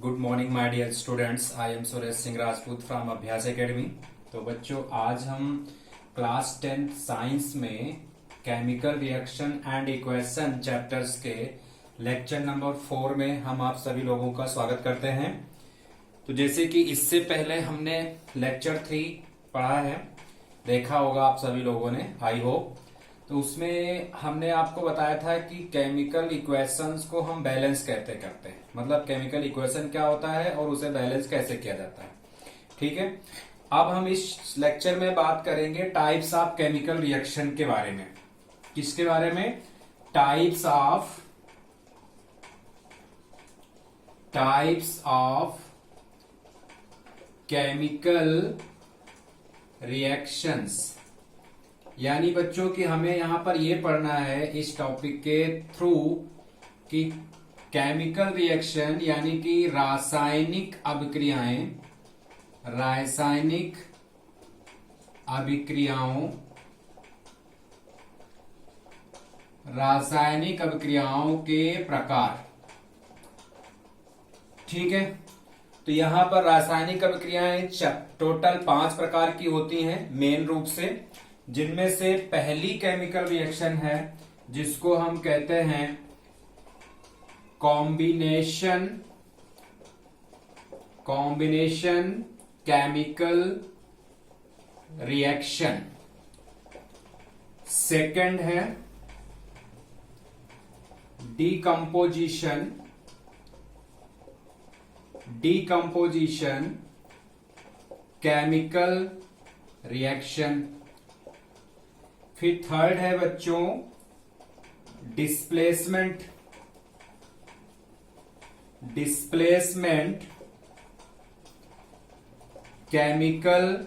Good morning my dear students. I am Suresh Singh Rajput from Abhyas academy. तो बच्चों, आज हम क्लास 10 साइंस में chemical reaction and equation chapters के लेक्चर नंबर 4 में हम आप सभी लोगों का स्वागत करते हैं। तो जैसे कि इससे पहले हमने लेक्चर 3 पढ़ा है, देखा होगा आप सभी लोगों ने, आई होप। तो उसमें हमने आपको बताया था कि केमिकल इक्वेशंस को हम बैलेंस कैसे करते हैं, मतलब केमिकल इक्वेशन क्या होता है और उसे बैलेंस कैसे किया जाता है। ठीक है, अब हम इस लेक्चर में बात करेंगे टाइप्स ऑफ केमिकल रिएक्शन के बारे में। किसके बारे में? Types of chemical reactions. यानी बच्चों कि हमें यहां पर यह पढ़ना है इस टॉपिक के थ्रू कि केमिकल रिएक्शन यानी कि रासायनिक अभिक्रियाओं के प्रकार। ठीक है, तो यहां पर रासायनिक अभिक्रियाएं टोटल 5 प्रकार की होती हैं मेन रूप से, जिनमें से पहली केमिकल रिएक्शन है जिसको हम कहते हैं कॉम्बिनेशन केमिकल रिएक्शन। सेकंड है डीकंपोजिशन केमिकल रिएक्शन। फिर थर्ड है बच्चों डिस्प्लेसमेंट केमिकल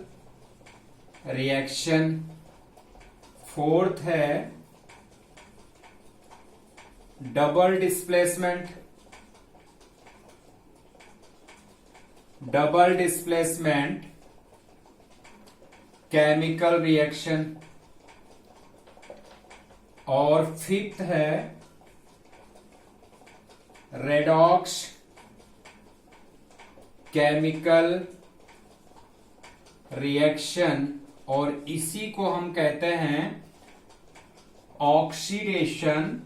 रिएक्शन। फोर्थ है डबल डिस्प्लेसमेंट केमिकल रिएक्शन। और फिफ्थ है रेडॉक्स केमिकल रिएक्शन, और इसी को हम कहते हैं oxidation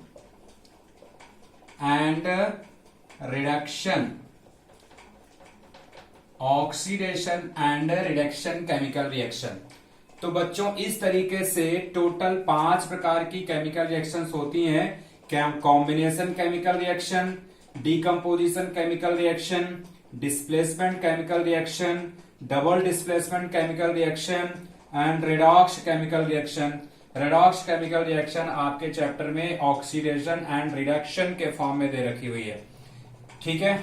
and reduction chemical reaction. तो बच्चों, इस तरीके से टोटल 5 प्रकार की केमिकल रिएक्शंस होती हैं। Combination chemical reaction, decomposition chemical reaction, displacement chemical reaction, double displacement chemical reaction and redox chemical reaction. Redox chemical reaction आपके चैप्टर में ऑक्सीडेशन एंड रिडक्शन के फॉर्म में दे रखी हुई है। ठीक है,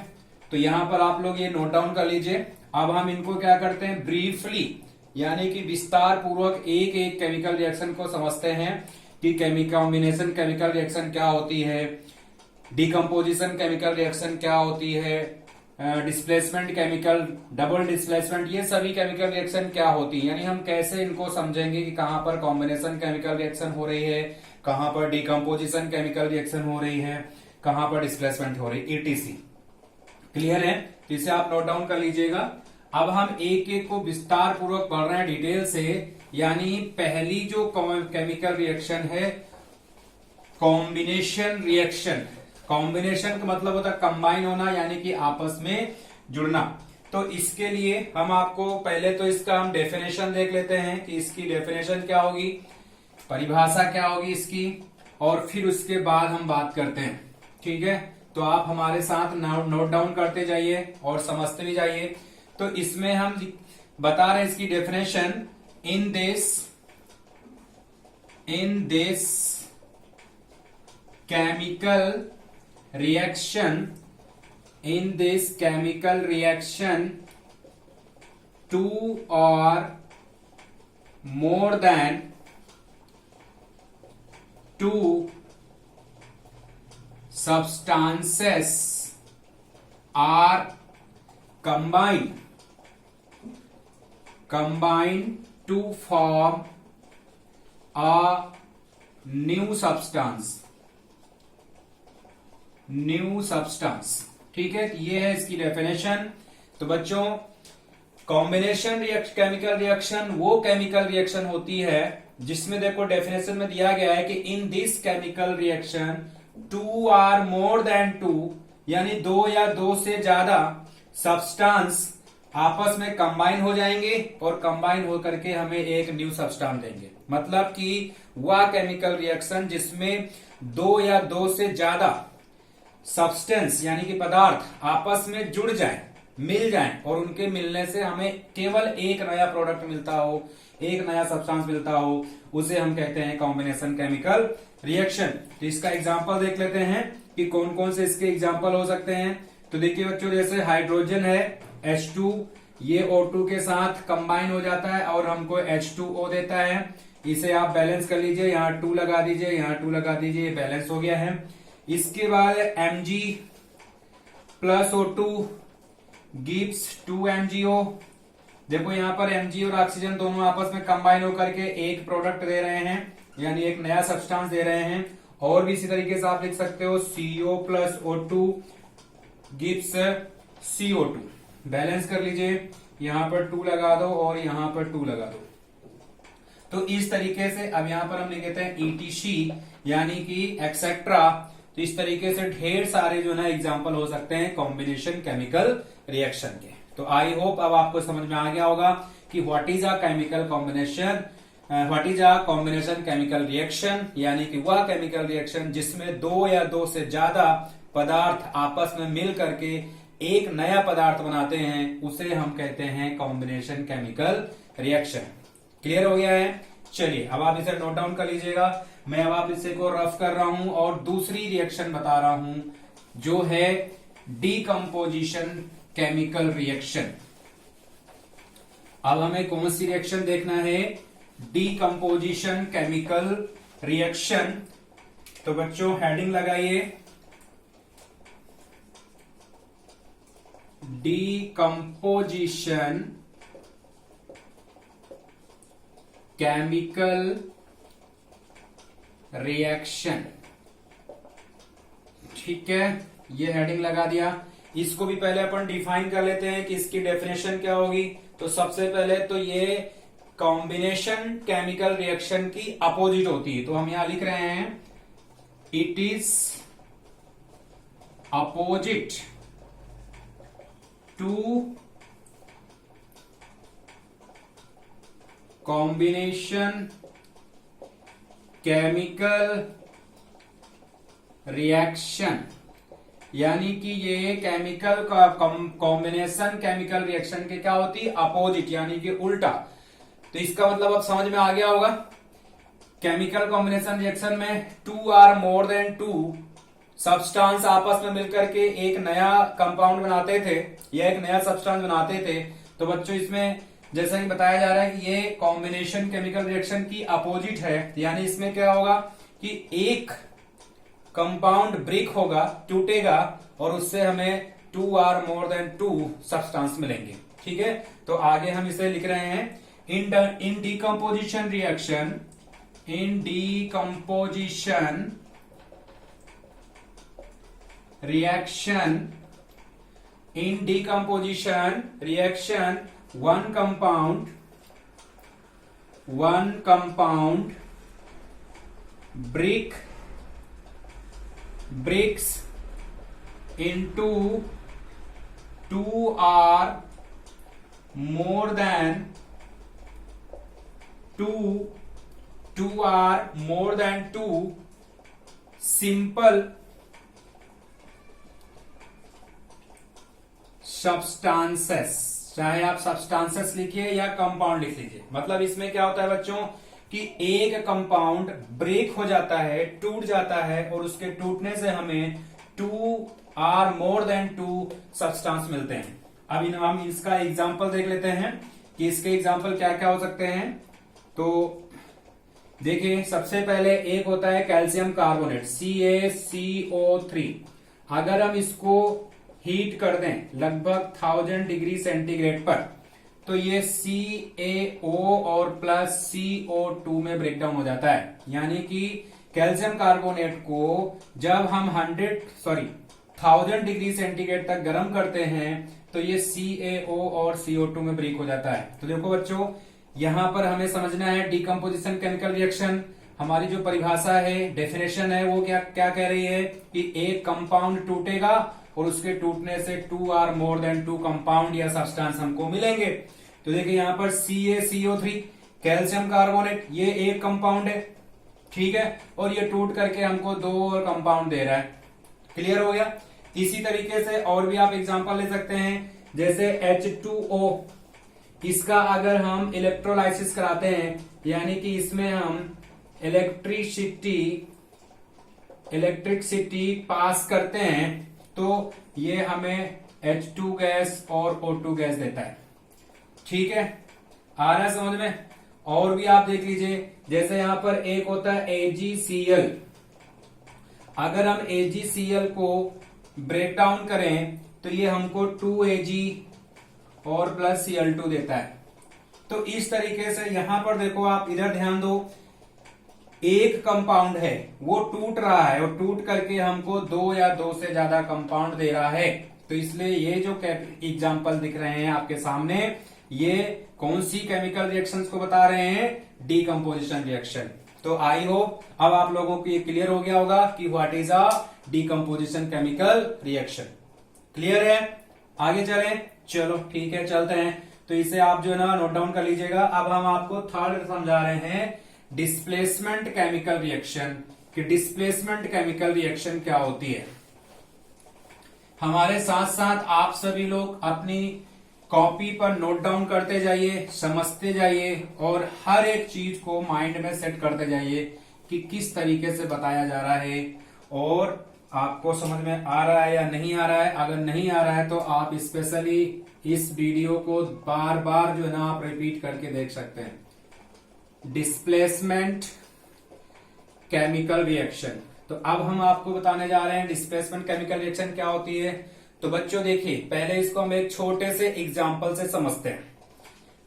तो यहां पर आप लोग ये नोट डाउन कर लीजिए। अब हम इनको क्या करते हैं, ब्रीफली यानी कि विस्तार पूर्वक एक एक केमिकल रिएक्शन को समझते हैं कि कॉम्बिनेशन केमिकल रिएक्शन क्या होती है, डीकंपोजिशन केमिकल रिएक्शन क्या होती है, डिस्प्लेसमेंट केमिकल, डबल डिस्प्लेसमेंट, ये सभी केमिकल रिएक्शन क्या होती है। यानी हम कैसे इनको समझेंगे कि कहां पर कॉम्बिनेशन केमिकल रिएक्शन हो रही है, कहां पर डीकंपोजिशन केमिकल रिएक्शन हो रही है, कहां पर डिस्प्लेसमेंट हो रही है, ईटीसी। क्लियर है? तो इसे आप नोट डाउन कर लीजिएगा। अब हम एक एक को विस्तार पूर्वक पढ़ रहे हैं डिटेल से। यानी पहली जो केमिकल रिएक्शन है कॉम्बिनेशन रिएक्शन। कॉम्बिनेशन का मतलब होता है कंबाइन होना, यानी कि आपस में जुड़ना। तो इसके लिए हम आपको पहले तो इसका हम डेफिनेशन देख लेते हैं कि इसकी डेफिनेशन क्या होगी, परिभाषा क्या होगी इसकी, और फिर उसके बाद हम बात करते हैं। ठीक है, तो आप हमारे साथ नोट डाउन करते जाइए और समझते भी जाइए। तो इसमें हम बता रहे हैं इसकी definition, in this chemical reaction 2 or more than 2 substances are combined to form a new substance ठीक है, ये है इसकी डेफिनेशन। तो बच्चों कॉम्बिनेशन केमिकल रिएक्शन वो केमिकल रिएक्शन होती है जिसमें देखो डेफिनेशन में दिया गया है कि in this chemical reaction 2 are more than 2 यानी 2 या 2 से ज्यादा सब्सटेंस आपस में कंबाइन हो जाएंगे और कंबाइन हो करके हमें एक न्यू सब्सटेंस देंगे। मतलब कि वह केमिकल रिएक्शन जिसमें 2 या 2 से ज्यादा सब्सटेंस यानी कि पदार्थ आपस में जुड़ जाएं, मिल जाएं और उनके मिलने से हमें केवल एक नया प्रोडक्ट मिलता हो, एक नया सब्सटेंस मिलता हो, उसे हम कहते हैं कॉम्बिनेशन केमिकल रिएक्शन। तो इसका एग्जांपल देख लेते हैं कि कौन कौन से इसके एग्जांपल हो सकते हैं। तो देखिए बच्चों, जैसे हाइड्रोजन है H2, ये O2 के साथ कंबाइन हो जाता है और हमको H2O देता है। इसे आप बैलेंस कर लीजिए, यहाँ 2 लगा दीजिए, यहाँ 2 लगा दीजिए, ये बैलेंस हो गया है। इसके बाद Mg plus O2 gives 2 MgO। देखो यहाँ पर Mg और ऑक्सीजन दोनों आपस में कंबाइन होकर के एक प्रोडक्ट दे रहे हैं, यानी एक नया सब्सटेंस दे रहे हैं। और भी इसी तरीके से आप लिख सकते हो CO plus O2 gives CO2। Balance कर लीजिए, यहाँ पर 2 लगा दो और यहाँ पर 2 लगा दो। तो इस तरीके से अब यहाँ पर हम लिख देते हैं ETC यानी कि एक्सेट्रा। तो इस तरीके से ढेर सारे जो ना एग्जाम्पल हो सकते हैं कॉम्बिनेशन केमिकल रिएक्शन के। तो आई होप अब आपको समझ में आ गया होगा कि what is a chemical combination, what is a combination chemical reaction, यानी कि वह केमिकल रिएक्शन जिसमें 2 या 2 से ज्यादा पदार्थ आपस में मिल करके एक नया पदार्थ बनाते हैं, उसे हम कहते हैं कॉम्बिनेशन केमिकल रिएक्शन। क्लियर हो गया है? चलिए अब आप इसे नोट डाउन कर लीजिएगा। मैं अब आप इसे को रफ कर रहा हूं और दूसरी रिएक्शन बता रहा हूं जो है डीकंपोजिशन केमिकल रिएक्शन। अब हमें कौन सी रिएक्शन देखना है? Decomposition chemical reaction. तो बच्चों हेडिंग लगाइए, डीकंपोजिशन केमिकल रिएक्शन। ठीक है, ये हेडिंग लगा दिया। इसको भी पहले अपन डिफाइन कर लेते हैं कि इसकी डेफिनेशन क्या होगी। तो सबसे पहले तो ये कॉम्बिनेशन केमिकल रिएक्शन की अपोजिट होती है। तो हम यहां लिख रहे हैं it is opposite to combination chemical reaction, यानी कि ये केमिकल का कॉम्बिनेशन केमिकल रिएक्शन के क्या होती है? अपोजिट, यानी कि उल्टा। तो इसका मतलब अब समझ में आ गया होगा। केमिकल कॉम्बिनेशन रिएक्शन में 2 आर मोर देन 2 सब्सटेंस आपस में मिलकर के एक नया कंपाउंड बनाते थे या एक नया सब्सटेंस बनाते थे। तो बच्चों इसमें जैसा कि बताया जा रहा है कि ये कॉम्बिनेशन केमिकल रिएक्शन की अपोजिट है, यानी इसमें क्या होगा कि एक कंपाउंड ब्रेक होगा, टूटेगा और उससे हमें 2 आर मोर देन 2 सब्सटेंस मिलेंगे। ठीक है, तो आगे हम इसे लिख रहे हैं in decomposition reaction, in decomposition reaction, in decomposition reaction one compound breaks into 2 or more than 2 simple substances। चाहे आप सब्सटेंसेस लिखिए या कंपाउंड लिख लीजिए। मतलब इसमें क्या होता है बच्चों कि एक कंपाउंड ब्रेक हो जाता है, टूट जाता है और उसके टूटने से हमें 2 आर मोर देन 2 सब्सटेंस मिलते हैं। अब हम इसका एग्जांपल देख लेते हैं कि इसके एग्जांपल क्या क्या हो सकते हैं। तो देखिए, सबसे पहले एक होता है कैल्शियम कार्बोनेट CaCO3। अगर हम इसको हीट कर दें लगभग 1000 डिग्री सेंटीग्रेड पर, तो ये CaO और प्लस CO2 में ब्रेकडाउन हो जाता है। यानी कि कैल्शियम कार्बोनेट को जब हम 1000 डिग्री सेंटीग्रेड तक गर्म करते हैं तो ये CaO और CO2 में ब्रेक हो जाता है। तो देखो बच्चों, यहां पर हमें समझना है डिकम्पोजिशन केमिकल रिएक्शन। हमारी जो परिभाषा है, डेफिनेशन है, वो क्या क्या कह रही है कि एक कंपाउंड टूटेगा और उसके टूटने से 2 और मोर देन 2 कंपाउंड या सब्सटेंस हमको मिलेंगे। तो देखिए यहां पर CaCO3 कैल्शियम कार्बोनेट, ये एक कंपाउंड है, ठीक है, और ये टूट करके हमको 2 और कंपाउंड दे रहा है। क्लियर हो गया। इसी तरीके से और भी आप एग्जांपल ले सकते हैं, जैसे H2O, इसका अगर हम इलेक्ट्रोलाइसिस कराते हैं, यानी कि इसमें हम इलेक्ट्रिसिटी पास करते हैं, तो ये हमें H2 गैस और O2 गैस देता है। ठीक है, आ रहा है समझ में। और भी आप देख लीजिए, जैसे यहां पर एक होता है AgCl, अगर हम AgCl को ब्रेक डाउन करें तो ये हमको 2Ag और प्लस Cl2 देता है। तो इस तरीके से यहां पर देखो, आप इधर ध्यान दो, एक कंपाउंड है वो टूट रहा है और टूट करके हमको 2 या 2 से ज्यादा कंपाउंड दे रहा है। तो इसलिए ये जो एग्जाम्पल दिख रहे हैं आपके सामने, ये कौन सी केमिकल रिएक्शंस को बता रहे हैं? Decomposition reaction. तो आई होप अब आप लोगों को ये क्लियर हो गया होगा कि what is a decomposition chemical reaction. Clear है? आगे चलें। चलो ठीक है, चलते हैं। तो इसे आप जो है ना नोट डाउन कर लीजिएगा। अब हम आपको थर्ड समझा रहे हैं, डिस्प्लेसमेंट केमिकल रिएक्शन, कि डिस्प्लेसमेंट केमिकल रिएक्शन क्या होती है। हमारे साथ साथ आप सभी लोग अपनी कॉपी पर नोट डाउन करते जाइए, समझते जाइए और हर एक चीज को माइंड में सेट करते जाइए कि किस तरीके से बताया जा रहा है और आपको समझ में आ रहा है या नहीं आ रहा है। अगर नहीं आ रहा है तो आप स्पेशली इस वीडियो को बार बार जो है ना आप रिपीट करके देख सकते हैं। Displacement chemical reaction. तो अब हम आपको बताने जा रहे हैं डिस्प्लेसमेंट केमिकल रिएक्शन क्या होती है। तो बच्चों देखिए, पहले इसको हम एक छोटे से एग्जाम्पल से समझते हैं।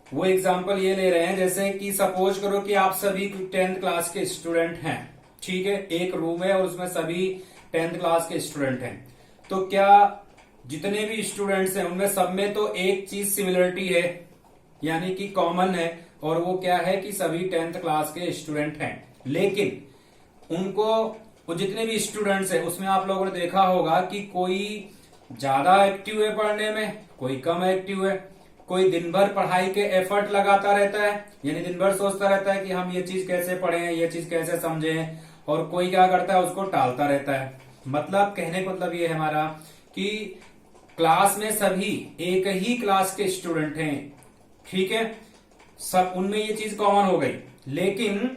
वो एग्जाम्पल ये ले रहे हैं, जैसे कि सपोज करो कि आप सभी 10th क्लास के स्टूडेंट हैं, ठीक है, एक रूम है और उसमें सभी 10th क्लास के स्टूडेंट हैं। तो क्या जितने भी स्टूडेंट्स हैं उनमें सब में तो एक चीज सिमिलरिटी है, यानी कि कॉमन है, और वो क्या है कि सभी 10th क्लास के स्टूडेंट हैं। लेकिन उनको, वो जितने भी स्टूडेंट्स हैं उसमें आप लोगों ने देखा होगा कि कोई ज्यादा एक्टिव है पढ़ने में, कोई कम एक्टिव है। कोई दिन भर पढ़ाई के एफर्ट लगाता रहता है, यानी दिन भर सोचता रहता है कि हम ये चीज कैसे पढ़ें, ये चीज कैसे समझें, और कोई क्या करता है, उसको टालता रहता है। मतलब कहने का मतलब ये है हमारा कि क्लास में सभी एक ही क्लास के स्टूडेंट हैं, ठीक है, सब उनमें ये चीज कॉमन हो गई। लेकिन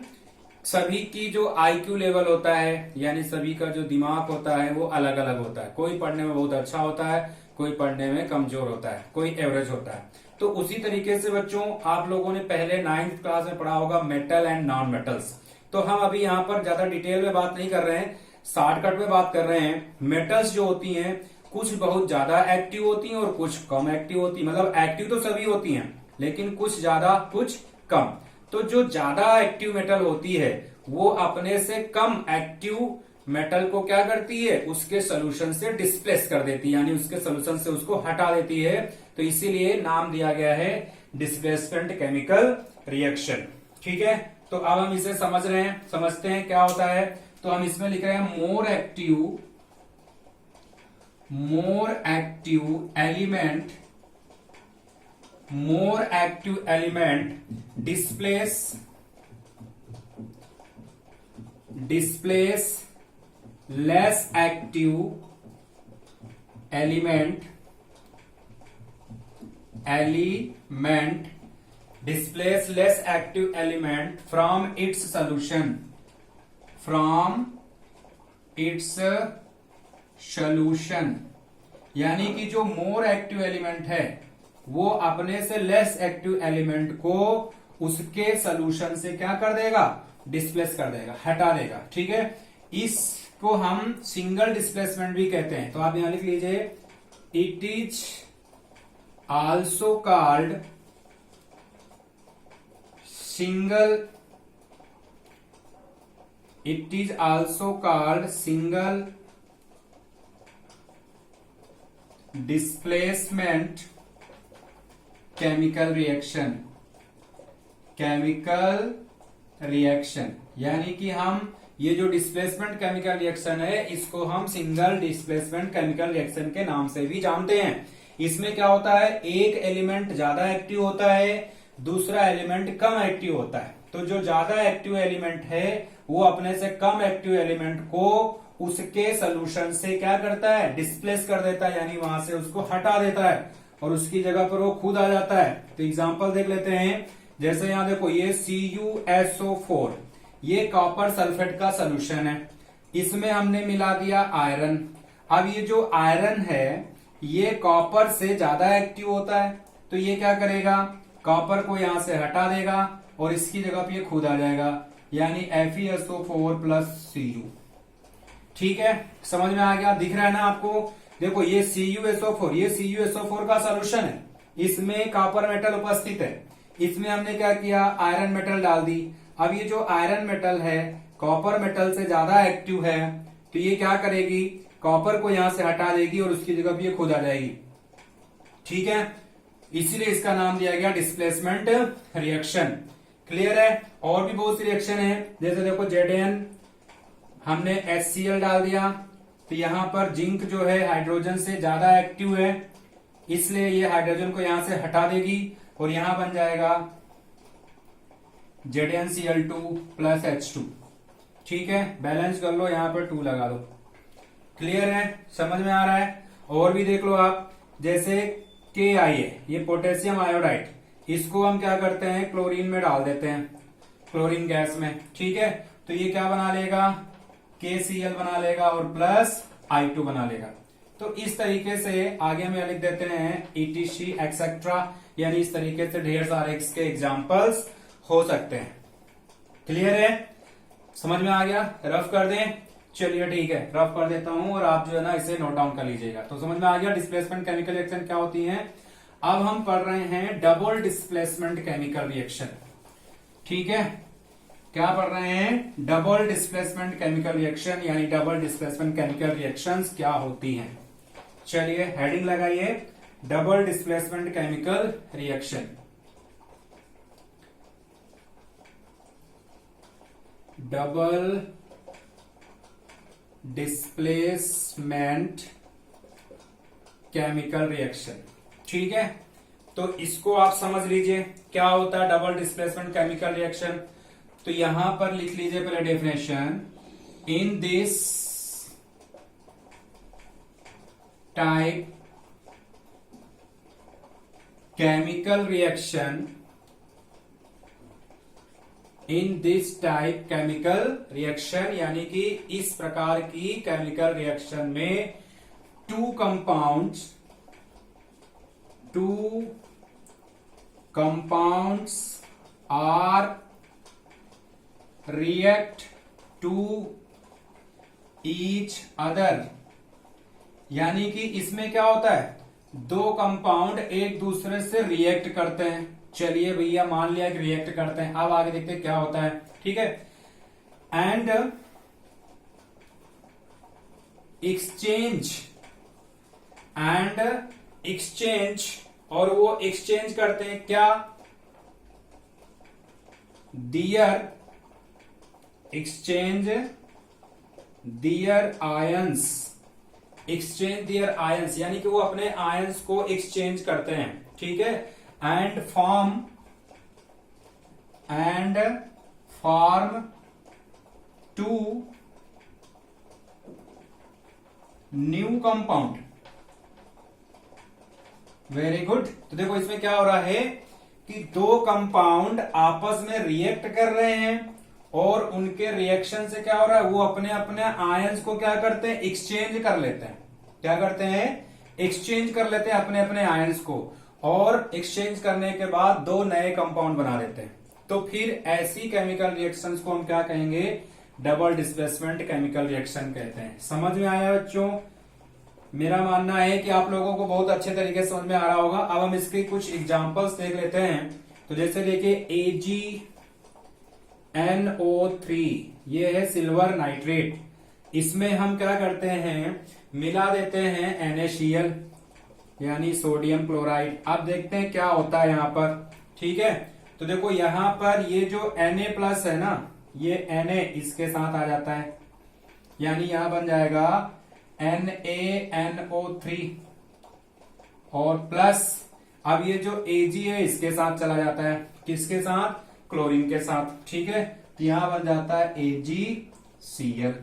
सभी की जो आईक्यू लेवल होता है, यानी सभी का जो दिमाग होता है वो अलग अलग होता है। कोई पढ़ने में बहुत अच्छा होता है, कोई पढ़ने में कमजोर होता है, कोई एवरेज होता है। तो उसी तरीके से बच्चों, आप लोगों ने पहले 9th क्लास में पढ़ा होगा मेटल एंड नॉन मेटल्स। तो हम अभी यहाँ पर ज्यादा डिटेल में बात नहीं कर रहे हैं, शॉर्टकट में बात कर रहे हैं। मेटल्स जो होती हैं कुछ बहुत ज्यादा एक्टिव होती हैं और कुछ कम एक्टिव होती है। मतलब एक्टिव तो सभी होती हैं, लेकिन कुछ ज्यादा कुछ कम। तो जो ज्यादा एक्टिव मेटल होती है वो अपने से कम एक्टिव मेटल को क्या करती है, उसके सोल्यूशन से डिस्प्लेस कर देती है, यानी उसके सोल्यूशन से उसको हटा देती है। तो इसीलिए नाम दिया गया है डिस्प्लेसमेंट केमिकल रिएक्शन। ठीक है, तो अब हम इसे समझ रहे हैं, समझते हैं क्या होता है। तो हम इसमें लिख रहे हैं more active element displace less active element displace less active element from its solution, यानी कि जो मोर एक्टिव एलिमेंट है वो अपने से लेस एक्टिव एलिमेंट को उसके सोल्यूशन से क्या कर देगा, डिस्प्लेस कर देगा, हटा देगा। ठीक है, इसको हम सिंगल डिस्प्लेसमेंट भी कहते हैं। तो आप यहां लिख लीजिए, it is also called single displacement chemical reaction, chemical reaction यानी कि हम ये जो डिस्प्लेसमेंट केमिकल रिएक्शन है इसको हम सिंगल डिस्प्लेसमेंट केमिकल रिएक्शन के नाम से भी जानते हैं। इसमें क्या होता है, एक एलिमेंट ज्यादा एक्टिव होता है, दूसरा एलिमेंट कम एक्टिव होता है। तो जो ज्यादा एक्टिव एलिमेंट है वो अपने से कम एक्टिव एलिमेंट को उसके सोल्यूशन से क्या करता है, डिस्प्लेस कर देता है, यानी वहां से उसको हटा देता है और उसकी जगह पर वो खुद आ जाता है। तो एग्जांपल देख लेते हैं, जैसे यहां देखो ये CuSO4 ये कॉपर सल्फेट का सोल्यूशन है, इसमें हमने मिला दिया आयरन। अब ये जो आयरन है ये कॉपर से ज्यादा एक्टिव होता है, तो ये क्या करेगा, कॉपर को यहां से हटा देगा और इसकी जगह पे ये खुद आ जाएगा, यानी FeSO4 प्लस Cu। ठीक है, समझ में आ गया, दिख रहा है ना आपको। देखो ये CuSO4 ये CuSO4 का सोल्यूशन है, इसमें कॉपर मेटल उपस्थित है, इसमें हमने क्या किया, आयरन मेटल डाल दी। अब ये जो आयरन मेटल है कॉपर मेटल से ज्यादा एक्टिव है, तो ये क्या करेगी, कॉपर को यहां से हटा देगी और उसकी जगह पे ये खुद आ जाएगी। ठीक है, इसीलिए इसका नाम दिया गया डिस्प्लेसमेंट रिएक्शन। क्लियर है। और भी बहुत सी रिएक्शन है, जैसे देखो Zn हमने HCl डाल दिया, तो यहां पर जिंक जो है हाइड्रोजन से ज्यादा एक्टिव है, इसलिए ये हाइड्रोजन को यहां से हटा देगी और यहां बन जाएगा ZnCl2 प्लस H2। ठीक है, बैलेंस कर लो, यहां पर 2 लगा दो। क्लियर है, समझ में आ रहा है। और भी देख लो आप, जैसे KI है ये पोटेशियम आयोडाइड, इसको हम क्या करते हैं, क्लोरीन में डाल देते हैं, क्लोरीन गैस में। ठीक है, तो ये क्या बना लेगा, KCl बना लेगा और प्लस I2 बना लेगा। तो इस तरीके से आगे हम लिख देते हैं ETC एक्सेट्रा, यानी इस तरीके से ढेर सारे इसके एग्जाम्पल्स हो सकते हैं। क्लियर है, समझ में आ गया, रफ कर दें। चलिए ठीक है, रफ कर देता हूं और आप जो है ना इसे नोट डाउन कर लीजिएगा। तो समझ में आ गया डिस्प्लेसमेंट केमिकल रिएक्शन क्या होती है। अब हम पढ़ रहे हैं डबल डिस्प्लेसमेंट केमिकल रिएक्शन। ठीक है, क्या पढ़ रहे हैं, डबल डिस्प्लेसमेंट केमिकल रिएक्शन, यानी डबल डिस्प्लेसमेंट केमिकल रिएक्शंस क्या होती हैं। चलिए हेडिंग लगाइए, double displacement chemical reaction. Double displacement chemical reaction. ठीक है, तो इसको आप समझ लीजिए क्या होता है डबल डिस्प्लेसमेंट केमिकल रिएक्शन। तो यहां पर लिख लीजिए पहले definition, in this type chemical reaction, in this type chemical reaction यानी कि इस प्रकार की केमिकल रिएक्शन में two compounds are react to each other, यानी कि इसमें क्या होता है, दो कंपाउंड एक दूसरे से रिएक्ट करते हैं। चलिए भैया मान लिया कि रिएक्ट करते हैं, अब आगे देखते हैं क्या होता है। ठीक है, एंड एक्सचेंज और वो एक्सचेंज करते हैं क्या, दियर आयंस, यानी कि वो अपने आयंस को एक्सचेंज करते हैं। ठीक है, and form two new compound. Very good. तो देखो इसमें क्या हो रहा है कि दो कंपाउंड आपस में रिएक्ट कर रहे हैं और उनके रिएक्शन से क्या हो रहा है, वो अपने अपने आयंस को क्या करते हैं, एक्सचेंज कर लेते हैं। क्या करते हैं, एक्सचेंज कर लेते हैं अपने अपने आयंस को, और एक्सचेंज करने के बाद दो नए कंपाउंड बना देते हैं। तो फिर ऐसी केमिकल रिएक्शंस को हम क्या कहेंगे, डबल डिस्प्लेसमेंट केमिकल रिएक्शन कहते हैं। समझ में आया बच्चों? मेरा मानना है कि आप लोगों को बहुत अच्छे तरीके से समझ में आ रहा होगा। अब हम इसके कुछ एग्जांपल्स देख लेते हैं। तो जैसे देखिए AgNO3 ये है सिल्वर नाइट्रेट, इसमें हम क्या करते हैं, मिला देते हैं NaCl यानी सोडियम क्लोराइड। अब देखते हैं क्या होता है यहाँ पर। ठीक है, तो देखो यहाँ पर ये जो Na प्लस है ना, ये Na इसके साथ आ जाता है, यानी यहां बन जाएगा NaNO3 और प्लस अब ये जो Ag है इसके साथ चला जाता है, किसके साथ? क्लोरीन के साथ। ठीक है, तो यहां बन जाता है AgCl।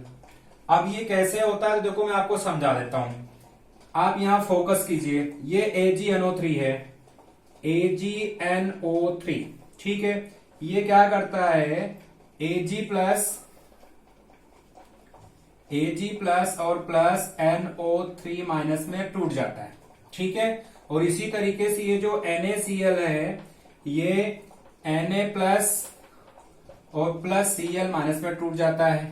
अब ये कैसे होता है देखो मैं आपको समझा देता हूं। आप यहां फोकस कीजिए, ये AgNO3 है, AgNO3। ठीक है, ये क्या करता है, Ag प्लस और प्लस NO3 माइनस में टूट जाता है। ठीक है, और इसी तरीके से ये जो NaCl है, ये Na प्लस और प्लस Cl माइनस में टूट जाता है।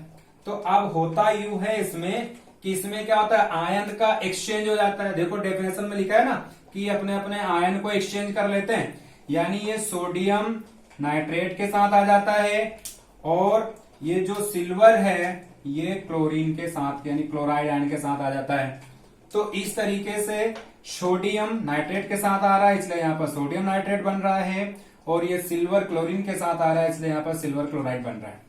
तो अब होता यूं है इसमें कि इसमें क्या होता है, आयन का एक्सचेंज हो जाता है। देखो डेफिनेशन में लिखा है ना कि अपने अपने आयन को एक्सचेंज कर लेते हैं, यानी ये सोडियम नाइट्रेट के साथ आ जाता है और ये जो सिल्वर है ये क्लोरीन के साथ यानी क्लोराइड आयन के साथ आ जाता है। तो इस तरीके से सोडियम नाइट्रेट के साथ आ रहा है, इसलिए यहाँ पर सोडियम नाइट्रेट बन रहा है, और ये सिल्वर क्लोरीन के साथ आ रहा है, इसलिए यहाँ पर सिल्वर क्लोराइड बन रहा है।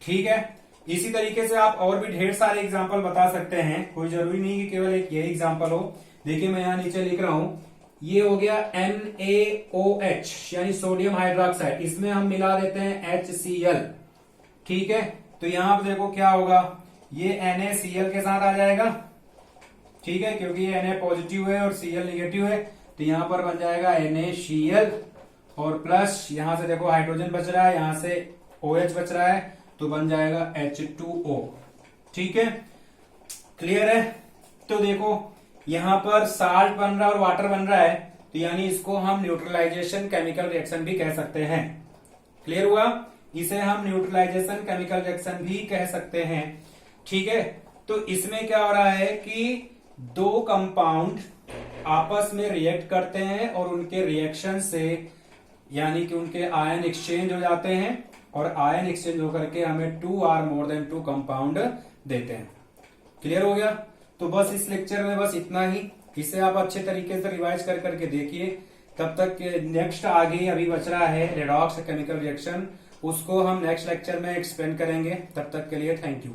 ठीक है, इसी तरीके से आप और भी ढेर सारे एग्जाम्पल बता सकते हैं, कोई जरूरी नहीं कि केवल एक यही एग्जाम्पल हो। देखिए मैं यहाँ नीचे लिख रहा हूं, ये हो गया NaOH यानी सोडियम हाइड्रोक्साइड, इसमें हम मिला देते हैं HCl। ठीक है, तो यहां पर देखो क्या होगा, ये NaCl के साथ आ जाएगा। ठीक है, क्योंकि ये Na पॉजिटिव है और Cl निगेटिव है, तो यहां पर बन जाएगा NaCl और प्लस यहां से देखो हाइड्रोजन बच रहा है, यहां से OH बच रहा है, तो बन जाएगा H2O। ठीक है, क्लियर है? तो देखो यहां पर साल्ट बन रहा है और वाटर बन रहा है, तो यानी इसको हम न्यूट्रलाइजेशन केमिकल रिएक्शन भी कह सकते हैं। क्लियर हुआ? इसे हम न्यूट्रलाइजेशन केमिकल रिएक्शन भी कह सकते हैं। ठीक है, तो इसमें क्या हो रहा है कि दो कंपाउंड आपस में रिएक्ट करते हैं और उनके रिएक्शन से यानी कि उनके आयन एक्सचेंज हो जाते हैं और आयन एक्सचेंज होकर के हमें 2 or more than 2 कंपाउंड देते हैं। क्लियर हो गया? तो बस इस लेक्चर में बस इतना ही, इसे आप अच्छे तरीके से रिवाइज कर करके देखिए। तब तक नेक्स्ट आगे अभी बच रहा है रेडॉक्स केमिकल रिएक्शन, उसको हम नेक्स्ट लेक्चर में एक्सप्लेन करेंगे। तब तक के लिए थैंक यू।